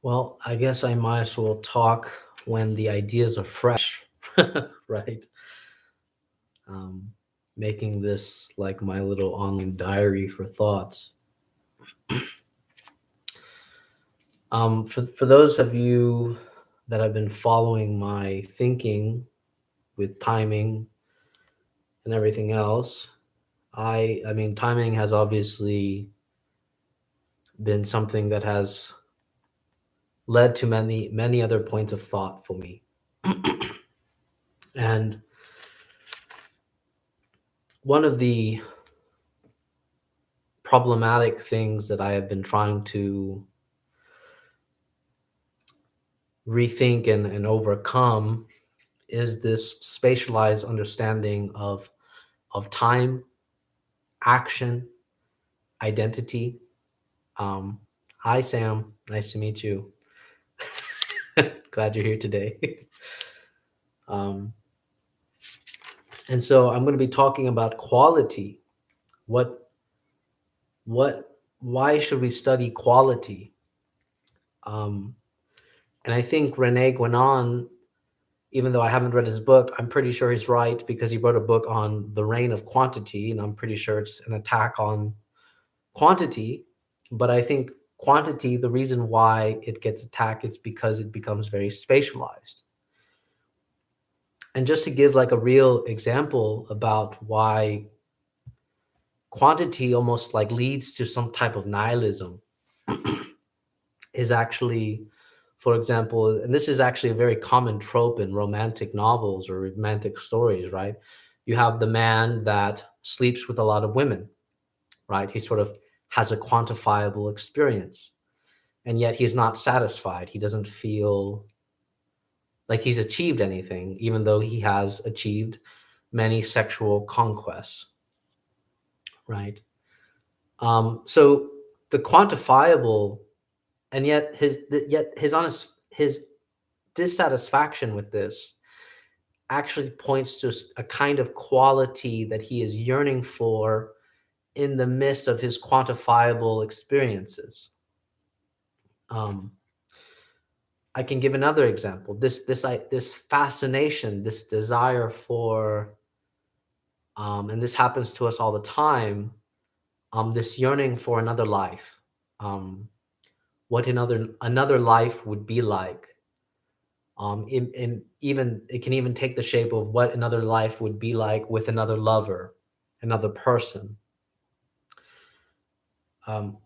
Well, I guess I might as well talk when the ideas are fresh, right? Um, Making this like my little online diary for thoughts. For those of you that have been following my thinking with timing and everything else, I mean timing has obviously been something that has led to many other points of thought for me. And one of the problematic things that I have been trying to rethink and overcome is this spatialized understanding of time, action, identity. Um, Hi, Sam. Nice to meet you. Glad you're here today. um, and so I'm going to be talking about quality. What, why should we study quality? Um, and I think Rene Guénon, even though I haven't read his book, I'm pretty sure he's right because he wrote a book on the reign of quantity, and I'm pretty sure it's an attack on quantity. But I think quantity, the reason why it gets attacked is because it becomes very spatialized. And just to give like a real example about why quantity almost like leads to some type of nihilism is actually, for example, and this is actually a very common trope in romantic novels or romantic stories, right? You have the man that sleeps with a lot of women, right? He sort of has a quantifiable experience, and yet he's not satisfied. He doesn't feel like he's achieved anything, even though he has achieved many sexual conquests, right? So the quantifiable, and yet his honest his dissatisfaction with this actually points to a kind of quality that he is yearning for in the midst of his quantifiable experiences. Um, I can give another example. This fascination, this desire for, and this happens to us all the time. This yearning for another life, um, what another life would be like. In even it can even take the shape of what another life would be like with another lover, another person. Um,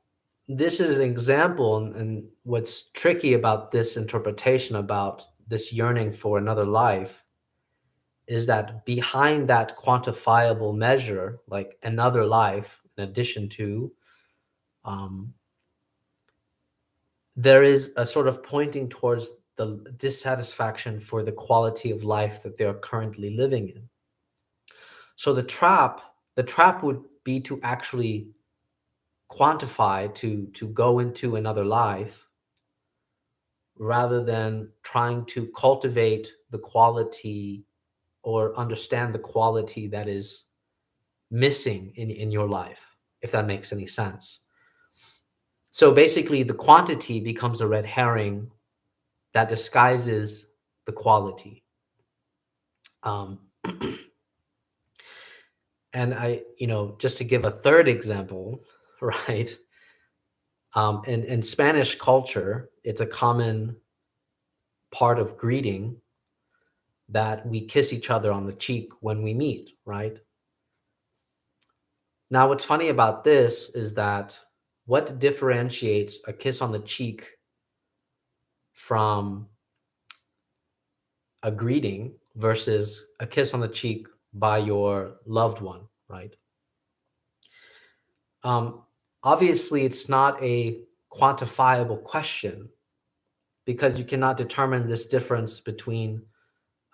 this is an example, and what's tricky about this interpretation about this yearning for another life is that behind that quantifiable measure, like another life, in addition to, um, there is a sort of pointing towards the dissatisfaction for the quality of life that they are currently living in. So the trap would be to actually quantify, to go into another life rather than trying to cultivate the quality or understand the quality that is missing in your life, if that makes any sense. So basically, the quantity becomes a red herring that disguises the quality. Um, and just to give a third example, right? In Spanish culture, it's a common part of greeting that we kiss each other on the cheek when we meet, right? Now, what's funny about this is that what differentiates a kiss on the cheek from a greeting versus a kiss on the cheek by your loved one, right? Um, Obviously, it's not a quantifiable question because you cannot determine this difference between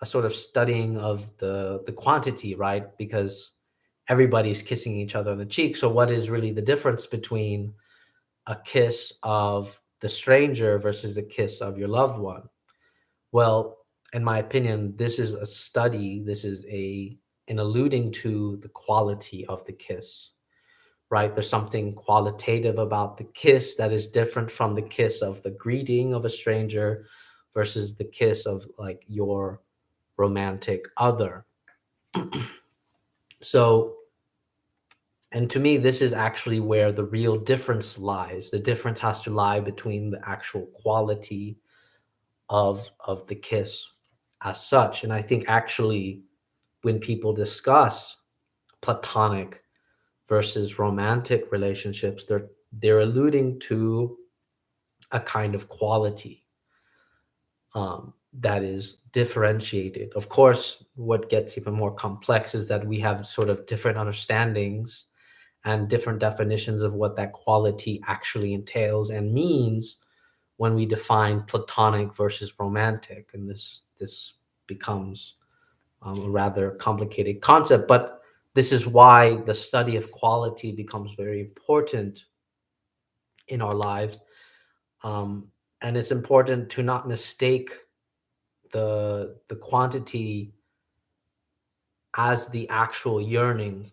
a sort of studying of the quantity, right? Because everybody's kissing each other on the cheek. So, what is really the difference between a kiss of the stranger versus a kiss of your loved one? Well, in my opinion, this is a study. This is a an alluding to the quality of the kiss. right? There's something qualitative about the kiss that is different from the kiss of the greeting of a stranger versus the kiss of like your romantic other. So, and to me, this is actually where the real difference lies. The difference has to lie between the actual quality of the kiss as such. And I think actually when people discuss platonic versus romantic relationships, they're alluding to a kind of quality that is differentiated. Of course, what gets even more complex is that we have sort of different understandings and different definitions of what that quality actually entails and means when we define platonic versus romantic, and this becomes a rather complicated concept. But this is why the study of quality becomes very important in our lives, um, and it's important to not mistake the quantity as the actual yearning,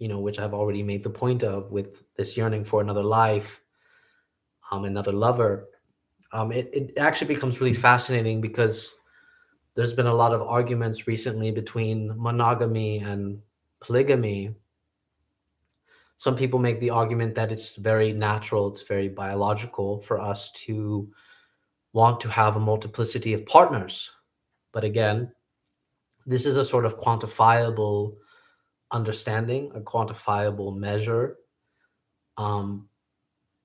which I've already made the point of with this yearning for another life, another lover. It actually becomes really fascinating because there's been a lot of arguments recently between monogamy and polygamy. Some people make the argument that it's very natural, it's very biological for us to want to have a multiplicity of partners. But again, this is a sort of quantifiable understanding, a quantifiable measure. Um,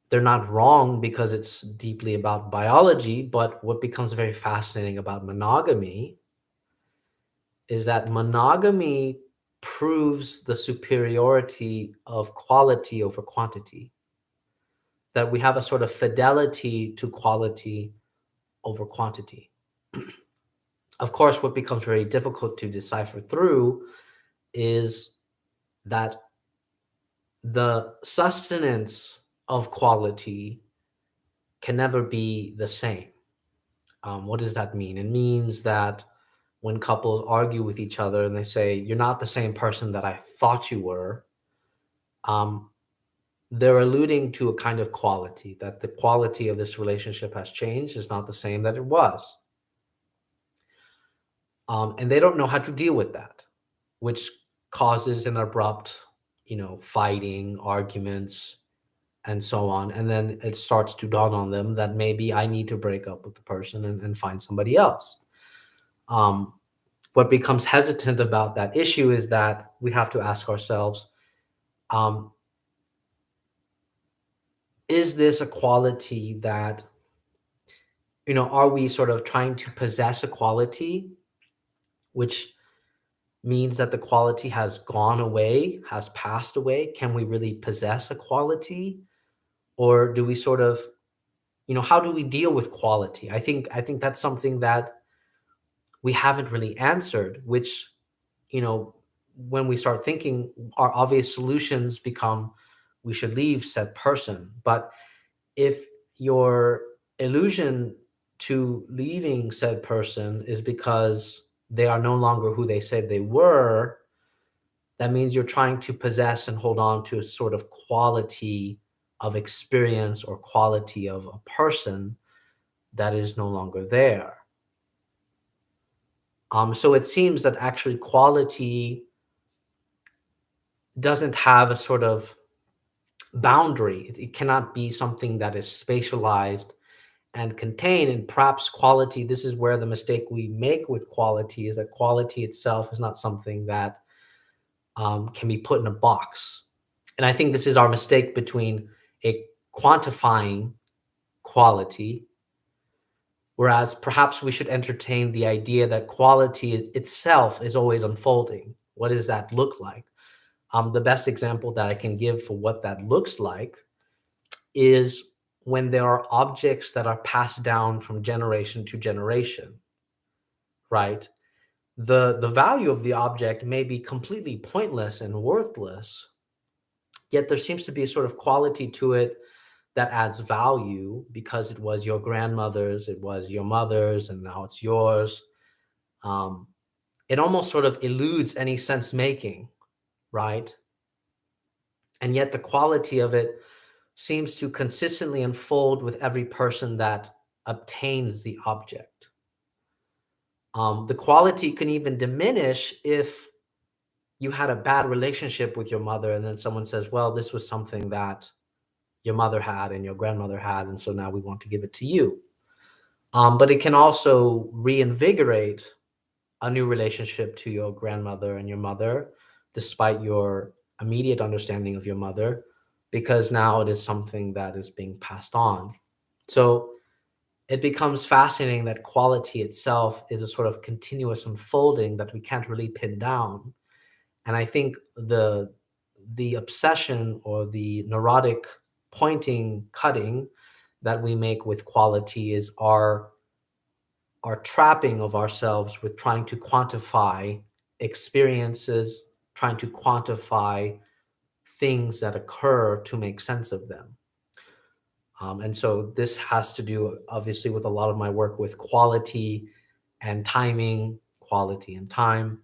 they're not wrong because it's deeply about biology, but what becomes very fascinating about monogamy is that monogamy proves the superiority of quality over quantity, that we have a sort of fidelity to quality over quantity. Of course, what becomes very difficult to decipher through is that the sustenance of quality can never be the same. What does that mean? It means that when couples argue with each other and they say, "You're not the same person that I thought you were," um, they're alluding to a kind of quality, that the quality of this relationship has changed, is not the same that it was. And they don't know how to deal with that, which causes an abrupt, fighting, arguments, and so on. And then it starts to dawn on them that maybe I need to break up with the person and find somebody else. Um, what becomes hesitant about that issue is that we have to ask ourselves, um, is this a quality that, are we sort of trying to possess a quality, which means that the quality has gone away, has passed away? Can we really possess a quality? Or do we sort of, how do we deal with quality? I think that's something that we haven't really answered, which, you know, when we start thinking, our obvious solutions become we should leave said person. But if your illusion to leaving said person is because they are no longer who they said they were, that means you're trying to possess and hold on to a sort of quality of experience or quality of a person that is no longer there. So it seems that actually quality doesn't have a sort of boundary. It cannot be something that is spatialized and contained. And perhaps quality, this is where the mistake we make with quality is that quality itself is not something that can be put in a box. And I think this is our mistake between a quantifying quality, whereas perhaps we should entertain the idea that quality itself is always unfolding. What does that look like? The best example that I can give for what that looks like is when there are objects that are passed down from generation to generation, right? The value of the object may be completely pointless and worthless, yet there seems to be a sort of quality to it that adds value because it was your grandmother's, it was your mother's, and now it's yours. Um, it almost sort of eludes any sense making, right? And yet the quality of it seems to consistently unfold with every person that obtains the object. The quality can even diminish if you had a bad relationship with your mother, and then someone says, well, this was something that your mother had and your grandmother had, and so now we want to give it to you. But it can also reinvigorate a new relationship to your grandmother and your mother, despite your immediate understanding of your mother, because now it is something that is being passed on. So it becomes fascinating that quality itself is a sort of continuous unfolding that we can't really pin down. And I think the obsession or the neurotic pointing cutting that we make with quality is our trapping of ourselves with trying to quantify experiences, trying to quantify things that occur to make sense of them. And so this has to do, obviously, with a lot of my work with quality and timing, quality and time.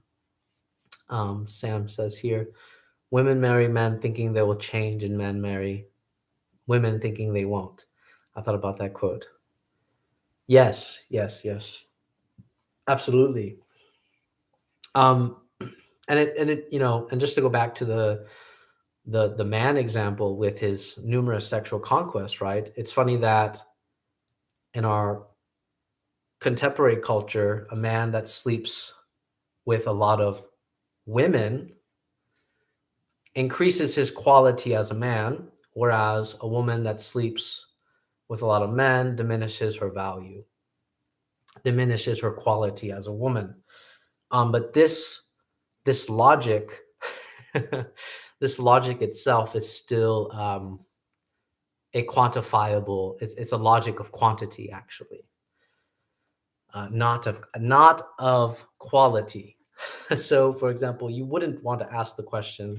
Sam says here, women marry men thinking they will change, and men marry women thinking they won't. I thought about that quote. Yes, yes, yes, absolutely. Um, and it, and just to go back to the man example with his numerous sexual conquests, right? It's funny that in our contemporary culture, a man that sleeps with a lot of women increases his quality as a man, whereas a woman that sleeps with a lot of men diminishes her value, diminishes her quality as a woman. But this logic, this logic itself is still a quantifiable. It's a logic of quantity, actually, not of quality. So, for example, you wouldn't want to ask the question,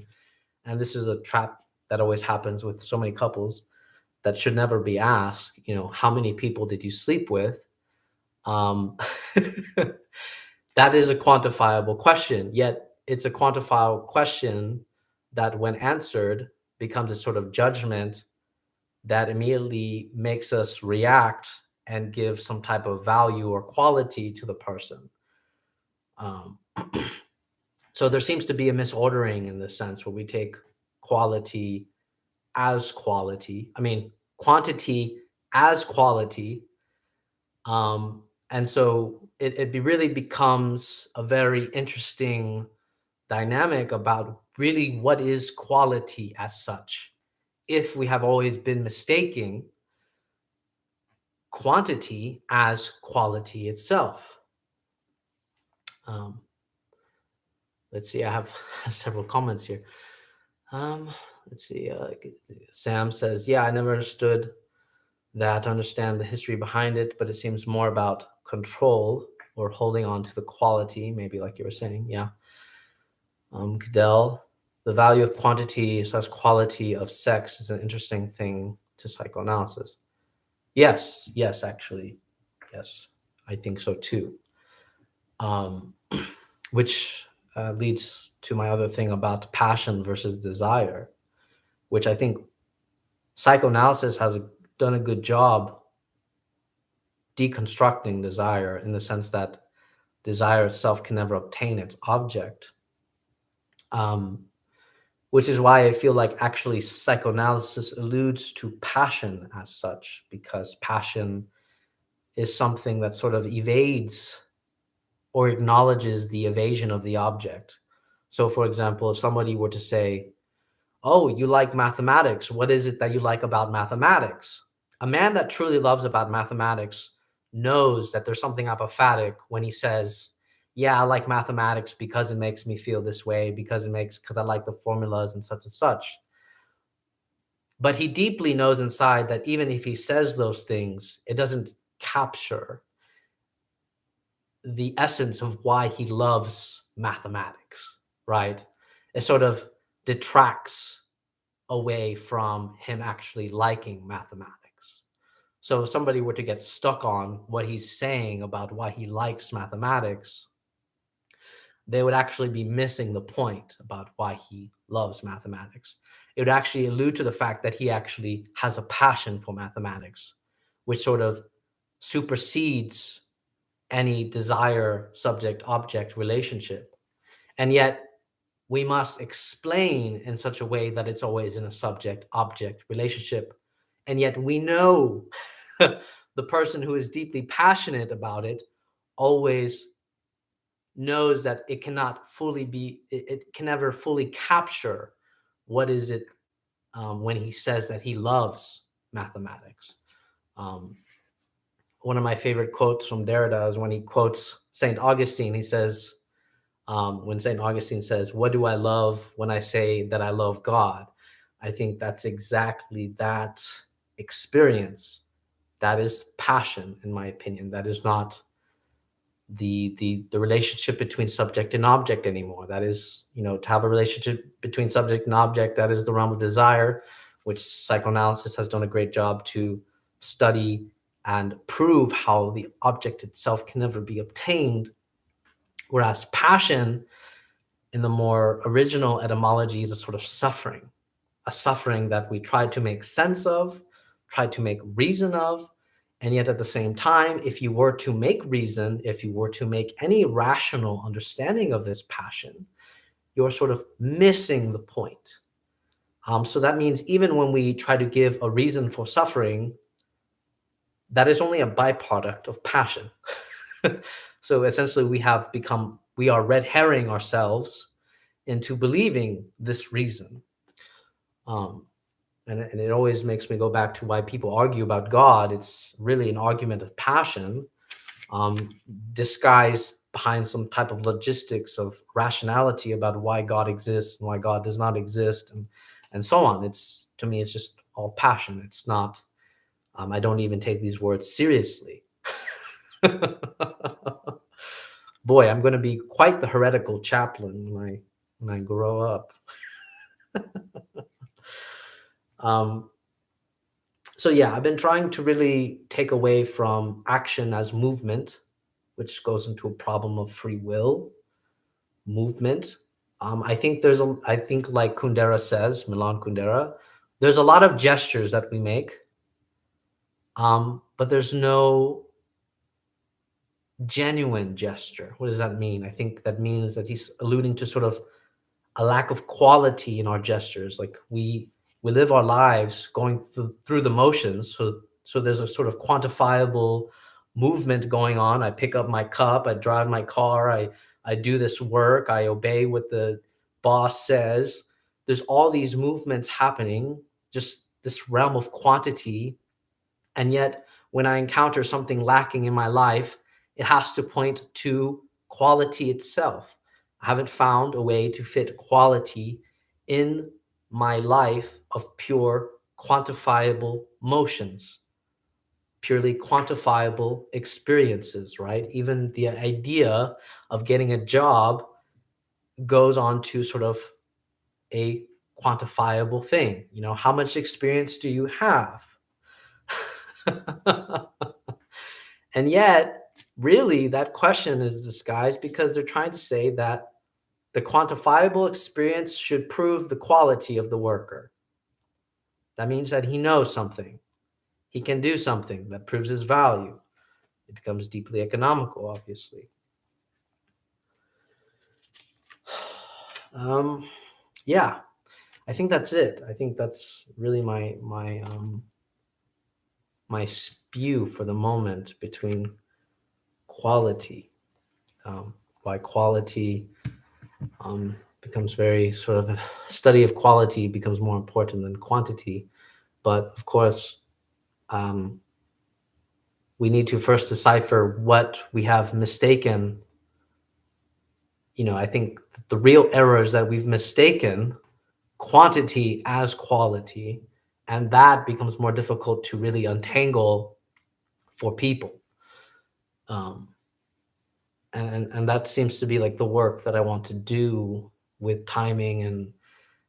and this is a trap that always happens with so many couples that should never be asked. How many people did you sleep with? Um, that is a quantifiable question, yet it's a quantifiable question that, when answered, becomes a sort of judgment that immediately makes us react and give some type of value or quality to the person. Um, so there seems to be a misordering in this sense where we take quality as quality. I mean, quantity as quality. And so it really becomes a very interesting dynamic about really what is quality as such, if we have always been mistaking quantity as quality itself. Um, let's see, I have several comments here. Um, let's see. Sam says, yeah, I never understood that, understand the history behind it, but it seems more about control or holding on to the quality, maybe like you were saying. Yeah. Cadell, the value of quantity / quality of sex is an interesting thing to psychoanalysis. Yes, yes, actually. Yes, I think so too. Um, which leads to my other thing about passion versus desire, which I think psychoanalysis has done a good job deconstructing desire, in the sense that desire itself can never obtain its object. Um, which is why I feel like actually psychoanalysis alludes to passion as such, because passion is something that sort of evades or acknowledges the evasion of the object. So, for example, if somebody were to say, oh, you like mathematics, what is it that you like about mathematics? A man that truly loves about mathematics knows that there's something apophatic when he says, yeah, I like mathematics because it makes me feel this way, because I like the formulas and such. But he deeply knows inside that even if he says those things, it doesn't capture the essence of why he loves mathematics, right? It sort of detracts away from him actually liking mathematics. So if somebody were to get stuck on what he's saying about why he likes mathematics, they would actually be missing the point about why he loves mathematics. it would actually allude to the fact that he actually has a passion for mathematics, which sort of supersedes any desire subject object relationship. And yet, we must explain in such a way that it's always in a subject object relationship. And yet, we know the person who is deeply passionate about it always knows that it cannot fully be, it can never fully capture what is it when he says that he loves mathematics. Um, One of my favorite quotes from Derrida is when he quotes St. Augustine. He says, when St. Augustine says, "What do I love when I say that I love God?" I think that's exactly that experience. That is passion, in my opinion. That is not the relationship between subject and object anymore. That is, to have a relationship between subject and object, that is the realm of desire, which psychoanalysis has done a great job to study and prove how the object itself can never be obtained. Whereas passion, in the more original etymology, is a sort of suffering, a suffering that we try to make sense of, try to make reason of. And yet at the same time, if you were to make reason, if you were to make any rational understanding of this passion, you're sort of missing the point. So that means even when we try to give a reason for suffering, that is only a byproduct of passion. So essentially we are red herring ourselves into believing this reason. And it always makes me go back to why people argue about God. It's really an argument of passion, disguised behind some type of logistics of rationality about why God exists and why God does not exist, and so on. To me, it's just all passion. It's not. I don't even take these words seriously. Boy, I'm going to be quite the heretical chaplain when I grow up. So yeah, I've been trying to really take away from action as movement, which goes into a problem of free will movement. I think like Kundera says, Milan Kundera, there's a lot of gestures that we make, but there's no genuine gesture. What does that mean? I think that means that he's alluding to sort of a lack of quality in our gestures. Like we live our lives going through the motions. So there's a sort of quantifiable movement going on. I pick up my cup, I drive my car, I do this work, I obey what the boss says. There's all these movements happening, just this realm of quantity. And yet when I encounter something lacking in my life, it has to point to quality itself. I haven't found a way to fit quality in my life of pure quantifiable motions, purely quantifiable experiences, right? Even the idea of getting a job goes on to sort of a quantifiable thing. How much experience do you have? And yet, really, that question is disguised because they're trying to say that the quantifiable experience should prove the quality of the worker. That means that he knows something. He can do something that proves his value. It becomes deeply economical, obviously. Yeah, I think that's it. I think that's really my spew for the moment between quality. Why quality becomes very sort of a study of quality becomes more important than quantity. But of course, we need to first decipher what we have mistaken. I think the real error is that we've mistaken quantity as quality, and that becomes more difficult to really untangle for people. And that seems to be like the work that I want to do with timing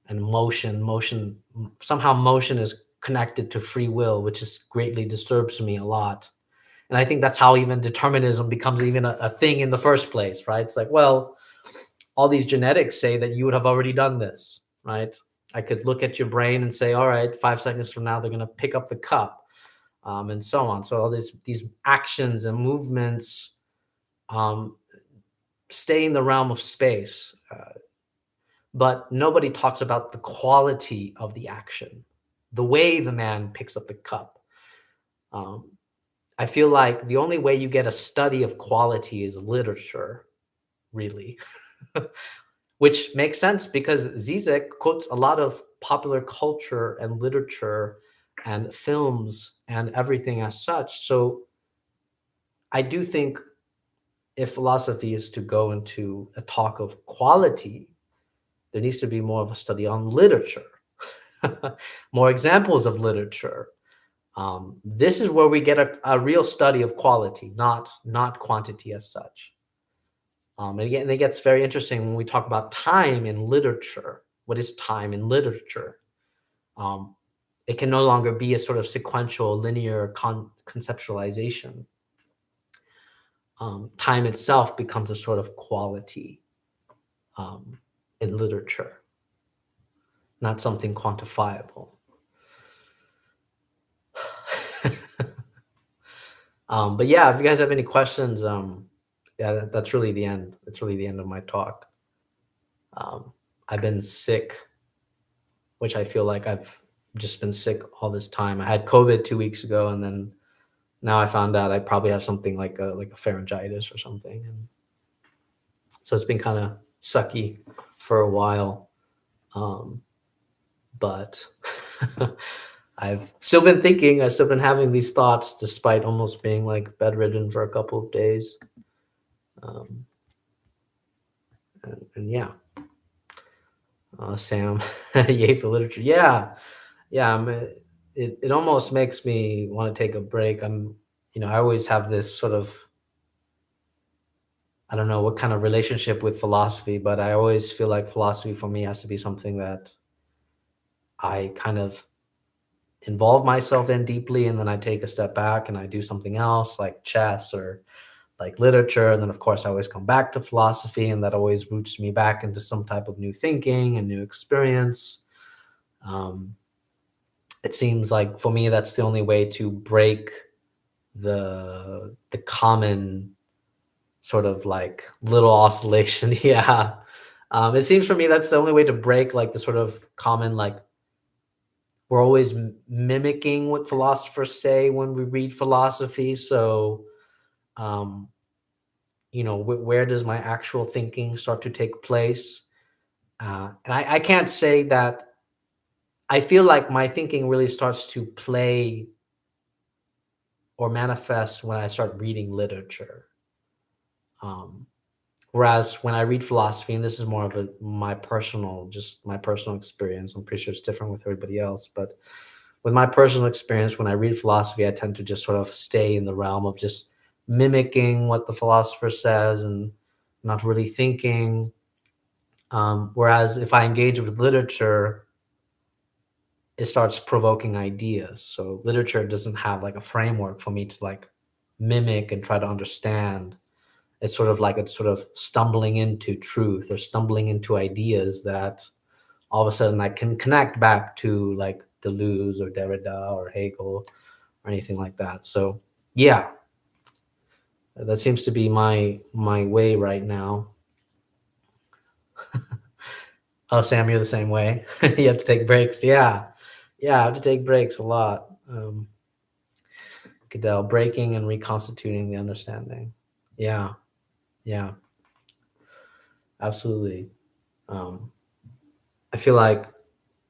and motion. Somehow motion is connected to free will, which is greatly disturbs me a lot. And I think that's how even determinism becomes even a thing in the first place, right? It's like, well, all these genetics say that you would have already done this, right? I could look at your brain and say, all right, 5 seconds from now, they're going to pick up the cup, and so on. So all these actions and movements um, stay in the realm of space, but nobody talks about the quality of the action, the way the man picks up the cup. Um, I feel like the only way you get a study of quality is literature, really. Which makes sense because Zizek quotes a lot of popular culture and literature and films and everything as such. So I do think if philosophy is to go into a talk of quality, there needs to be more of a study on literature, more examples of literature. This is where we get a real study of quality, not quantity as such. And again, it gets very interesting when we talk about time in literature. What is time in literature? Um, it can no longer be a sort of sequential, linear conceptualization. Time itself becomes a sort of quality um, in literature, not something quantifiable. But yeah, if you guys have any questions, yeah, that's really the end. That's really the end of my talk. Um, I've been sick, which I feel like I've just been sick all this time. I had COVID 2 weeks ago, and then now I found out I probably have something like a pharyngitis or something, and so it's been kind of sucky for a while. Um, but I've still been thinking. I've still been having these thoughts, despite almost being like bedridden for a couple of days. Um, and yeah, Sam, yay for literature. Yeah, yeah. It almost makes me want to take a break. I always have this sort of, I don't know what kind of relationship with philosophy, but I always feel like philosophy for me has to be something that I kind of involve myself in deeply, and then I take a step back and I do something else like chess or like literature. And then, of course, I always come back to philosophy, and that always roots me back into some type of new thinking and new experience. Um, it seems like for me, that's the only way to break the common sort of like little oscillation. Yeah. It seems for me that's the only way to break like the sort of common, like we're always mimicking what philosophers say when we read philosophy. So, um, where does my actual thinking start to take place? And I can't say that I feel like my thinking really starts to play or manifest when I start reading literature. Um, Whereas when I read philosophy, and this is more of just my personal experience, I'm pretty sure it's different with everybody else, but with my personal experience, when I read philosophy, I tend to just sort of stay in the realm of just mimicking what the philosopher says and not really thinking. Whereas if I engage with literature, it starts provoking ideas. So literature doesn't have like a framework for me to like mimic and try to understand. It's sort of like it's sort of stumbling into truth or stumbling into ideas that all of a sudden I can connect back to like Deleuze or Derrida or Hegel or anything like that. So yeah, that seems to be my way right now. Oh, Sam, you're the same way. You have to take breaks. Yeah, yeah, I have to take breaks a lot. Goodell, breaking and reconstituting the understanding. Yeah, yeah, absolutely. Um, I feel like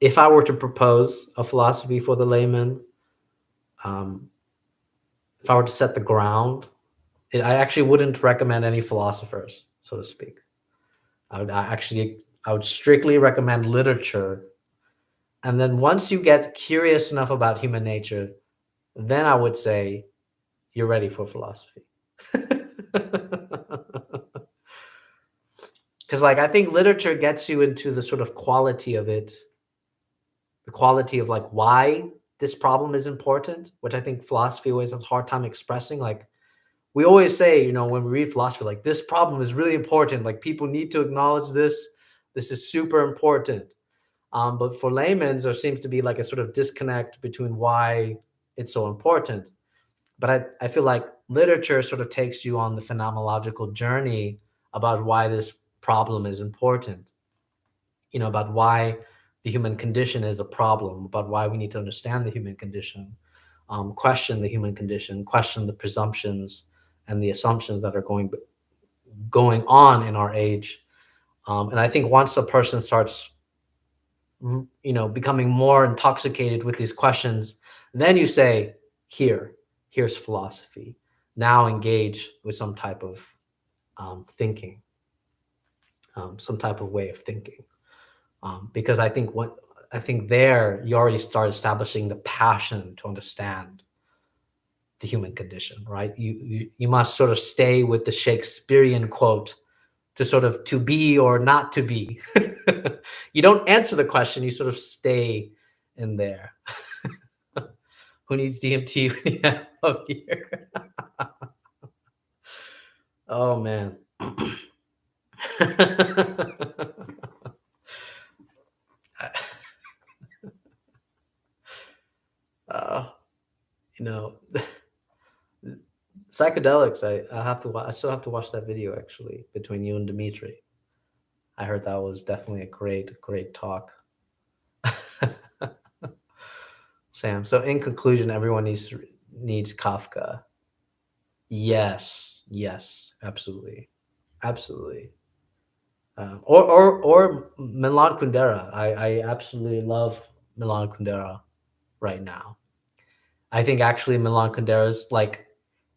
if I were to propose a philosophy for the layman, um, if I were to set the ground, I actually wouldn't recommend any philosophers, so to speak. I would strictly recommend literature. And then once you get curious enough about human nature, then I would say you're ready for philosophy. Because, like, I think literature gets you into the sort of quality of it, the quality of like why this problem is important, which I think philosophy always has a hard time expressing. Like, we always say, when we read philosophy, like this problem is really important. Like people need to acknowledge this. This is super important. But for laymen, there seems to be like a sort of disconnect between why it's so important. But I feel like literature sort of takes you on the phenomenological journey about why this problem is important, about why the human condition is a problem, about why we need to understand the human condition, question the human condition, question the presumptions and the assumptions that are going on in our age. And I think once a person starts, becoming more intoxicated with these questions, then you say, here's philosophy. Now engage with some type of thinking, some type of way of thinking. Because I think there you already start establishing the passion to understand the human condition, right? You must sort of stay with the Shakespearean quote to sort of to be or not to be. You don't answer the question, you sort of stay in there. Who needs DMT when you have up here? Oh man. uh, you know, psychedelics. I still have to watch that video actually between you and Dimitri. I heard that was definitely a great talk. Sam. So in conclusion, everyone needs Kafka. Yes, absolutely, absolutely. Or Milan Kundera. I absolutely love Milan Kundera right now. I think actually Milan Kundera's like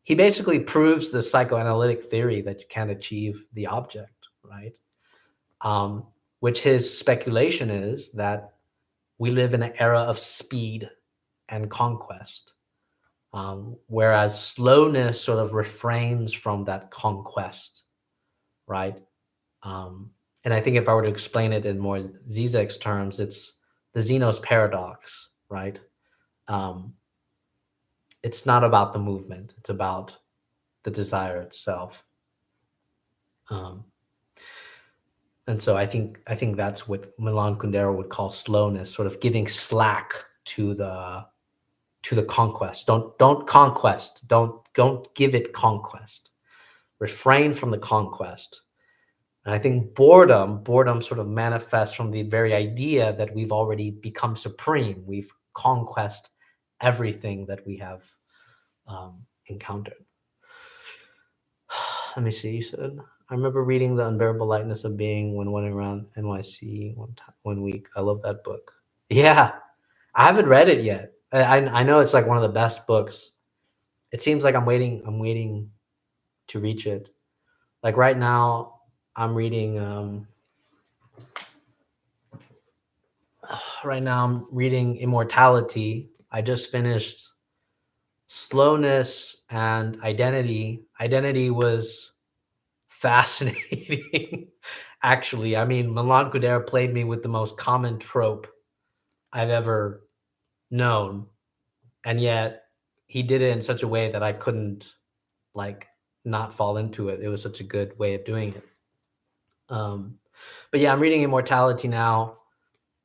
he basically proves the psychoanalytic theory that you can't achieve the object, right? Um, which his speculation is that we live in an era of speed and conquest, whereas slowness sort of refrains from that conquest, right? Um, and I think if I were to explain it in more Zizek's terms, it's the Zeno's paradox, right? Um, it's not about the movement; it's about the desire itself. Um, and so I think that's what Milan Kundera would call slowness, sort of giving slack to the conquest. Don't conquest. Don't give it conquest. Refrain from the conquest. And I think boredom sort of manifests from the very idea that we've already become supreme. We've conquest everything that we have encountered. Let me see. You said I remember reading The Unbearable Lightness of Being when wandering around NYC one week. I love that book. Yeah, I haven't read it yet. I know it's like one of the best books. It seems like I'm waiting to reach it. Like right now, I'm reading. Right now, I'm reading Immortality. I just finished Slowness and Identity. Identity was fascinating. Actually, I mean, Milan Kundera played me with the most common trope I've ever known, and yet he did it in such a way that I couldn't like not fall into it. It was such a good way of doing it. Um, but yeah, I'm reading Immortality now,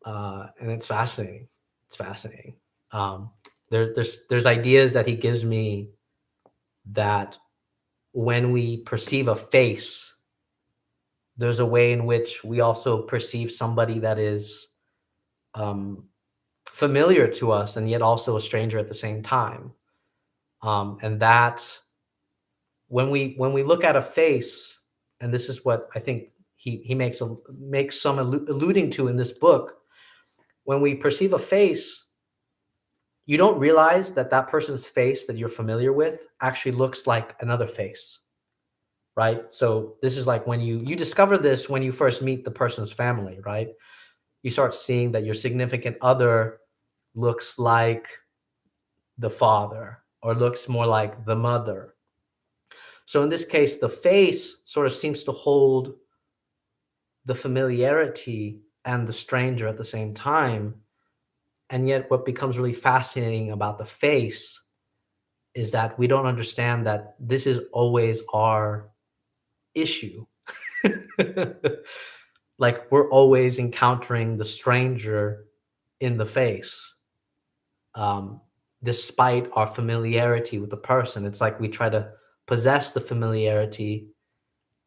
and it's fascinating. It's fascinating. Um, there's ideas that he gives me that when we perceive a face, there's a way in which we also perceive somebody that is um, familiar to us and yet also a stranger at the same time. And that when we look at a face, and this is what I think he makes some alluding to in this book. When we perceive a face, you don't realize that that person's face that you're familiar with actually looks like another face, right? So this is like when you discover this when you first meet the person's family, right? You start seeing that your significant other looks like the father or looks more like the mother. So in this case, the face sort of seems to hold the familiarity and the stranger at the same time. And yet, what becomes really fascinating about the face is that we don't understand that this is always our issue. like we're always encountering the stranger in the face, um, despite our familiarity with the person. It's like we try to possess the familiarity,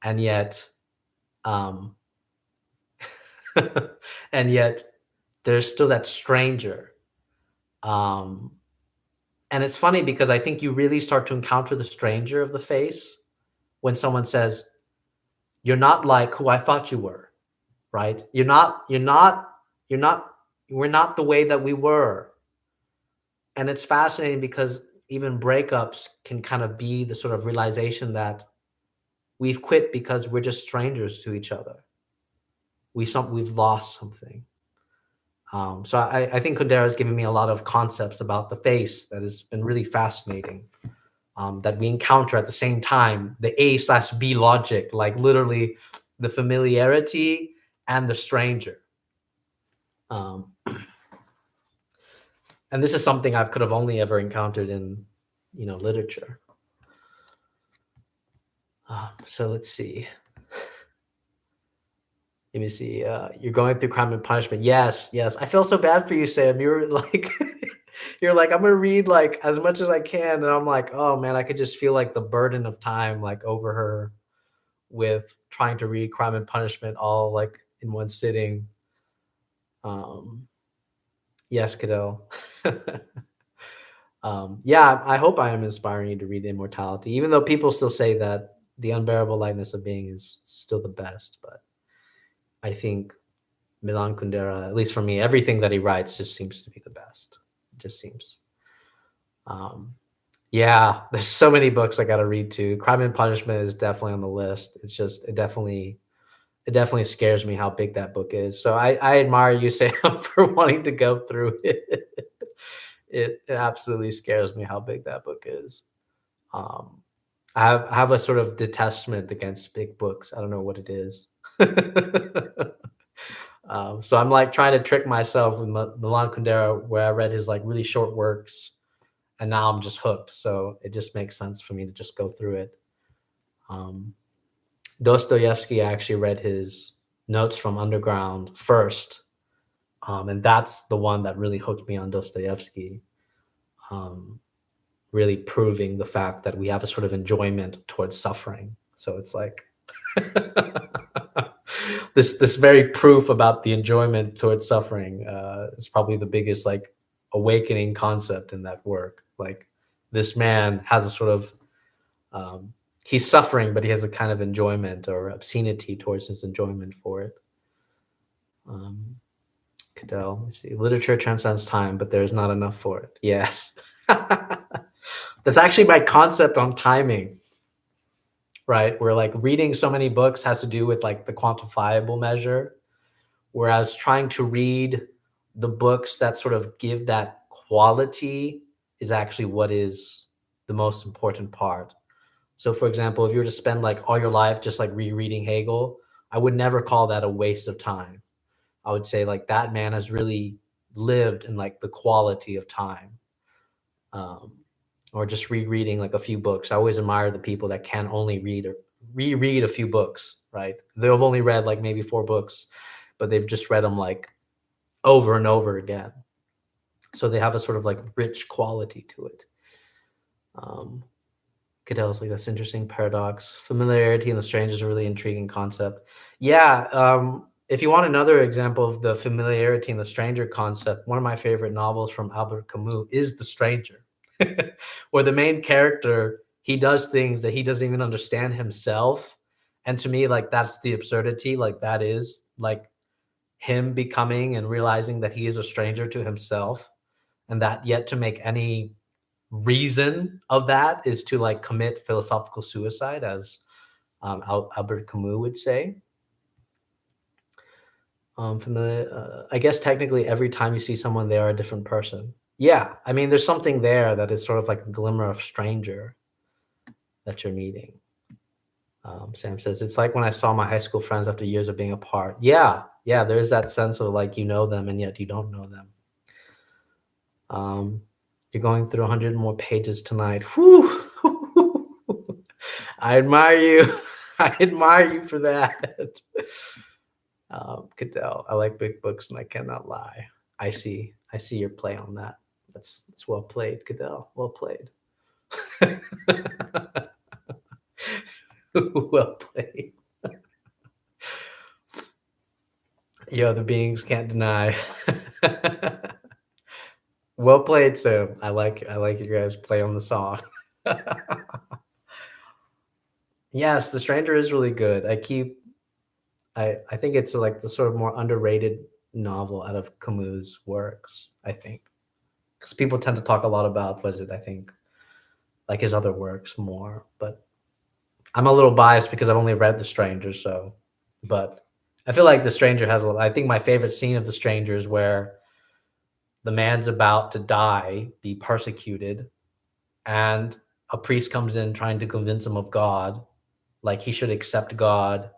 and yet, um, and yet, there's still that stranger. Um, and it's funny because I think you really start to encounter the stranger of the face when someone says, "You're not like who I thought you were." Right? You're not, we're not the way that we were. And it's fascinating because even breakups can kind of be the sort of realization that we've quit because we're just strangers to each other. We've lost something. So I think Kundera has given me a lot of concepts about the face that has been really fascinating. That we encounter at the same time, the A/B logic, like literally the familiarity and the stranger. Um, and this is something I could have only ever encountered in, literature. So let's see. Let me see. You're going through Crime and Punishment. Yes, yes. I feel so bad for you, Sam. You're like, you're like, I'm gonna read like as much as I can, and I'm like, oh man, I could just feel like the burden of time like over her with trying to read Crime and Punishment all like in one sitting. Um, yes, Cadell. Yeah, I hope I am inspiring you to read Immortality, even though people still say that The Unbearable Lightness of Being is still the best. But I think Milan Kundera, at least for me, everything that he writes just seems to be the best. It just seems. Um, yeah, there's so many books I got to read too. Crime and Punishment is definitely on the list. It's just it definitely scares me how big that book is. So I admire you, Sam, for wanting to go through it. It absolutely scares me how big that book is. Um, I have a sort of detachment against big books. I don't know what it is. So I'm like trying to trick myself with Milan Kundera, where I read his like really short works, and now I'm just hooked. So it just makes sense for me to just go through it. Um, Dostoevsky, I actually read his Notes from Underground first, and that's the one that really hooked me on Dostoevsky. Um, really proving the fact that we have a sort of enjoyment towards suffering. So it's like this very proof about the enjoyment towards suffering is probably the biggest like awakening concept in that work. Like this man has a sort of he's suffering, but he has a kind of enjoyment or obscenity towards his enjoyment for it. Um, Cadell, let me see. Literature transcends time, but there's not enough for it. Yes. That's actually my concept on timing, right? Where like reading so many books has to do with like the quantifiable measure, whereas trying to read the books that sort of give that quality is actually what is the most important part. So, for example, if you were to spend like all your life just like rereading Hegel, I would never call that a waste of time. I would say like that man has really lived in like the quality of time. Um, or just rereading like a few books. I always admire the people that can only read or reread a few books, right? They've only read like maybe 4 books, but they've just read them like over and over again. So they have a sort of like rich quality to it. Cadell's like, that's interesting paradox. Familiarity and the strange is a really intriguing concept. Yeah. If you want another example of the familiarity and the stranger concept, one of my favorite novels from Albert Camus is The Stranger, where the main character, he does things that he doesn't even understand himself. And to me, like that's the absurdity. Like that is like him becoming and realizing that he is a stranger to himself, and that yet to make any reason of that is to like commit philosophical suicide, as Albert Camus would say. I guess technically every time you see someone, they are a different person. Yeah, I mean, there's something there that is sort of like a glimmer of stranger that you're meeting. Sam says, it's like when I saw my high school friends after years of being apart. Yeah, yeah, there's that sense of like you know them and yet you don't know them. You're going through 100 more pages tonight. Whew. I admire you. I admire you for that. Cadell, I like big books and I cannot lie. I see your play on that. That's well played, Cadell. Well played. Well played. You other beings can't deny. Well played, Sam. I like you guys play on the song. Yes, The Stranger is really good. I think it's like the sort of more underrated novel out of Camus' works, I think. Because people tend to talk a lot about, what is it, I think, like his other works more. But I'm a little biased because I've only read The Stranger, so but I feel like The Stranger has a I think my favorite scene of The Stranger is where the man's about to die, be persecuted, and a priest comes in trying to convince him of God, like he should accept God,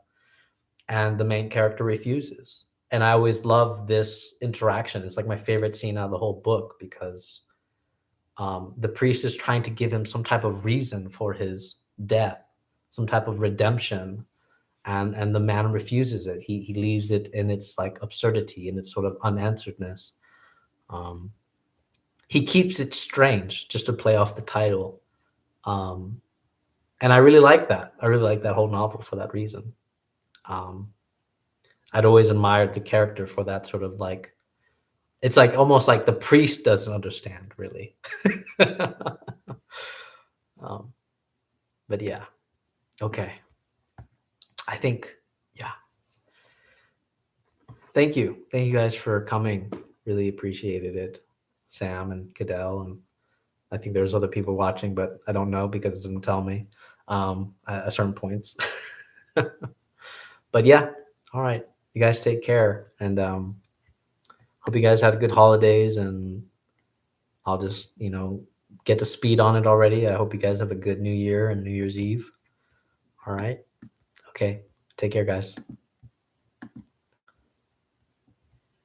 and the main character refuses. And I always love this interaction. It's like my favorite scene out of the whole book because the priest is trying to give him some type of reason for his death, some type of redemption, and the man refuses it. He leaves it in its like absurdity and its sort of unansweredness. Um, he keeps it strange just to play off the title. Um, and I really like that. I really like that whole novel for that reason. Um, I'd always admired the character for that sort of like it's like almost like the priest doesn't understand really. um, but yeah, okay. I think yeah. Thank you guys for coming. Really appreciated it, Sam and Cadell, and I think there's other people watching, but I don't know because it doesn't tell me at certain points. But yeah, all right. You guys take care, and hope you guys had good holidays. And I'll just get to speed on it already. I hope you guys have a good New Year and New Year's Eve. All right. Okay. Take care, guys.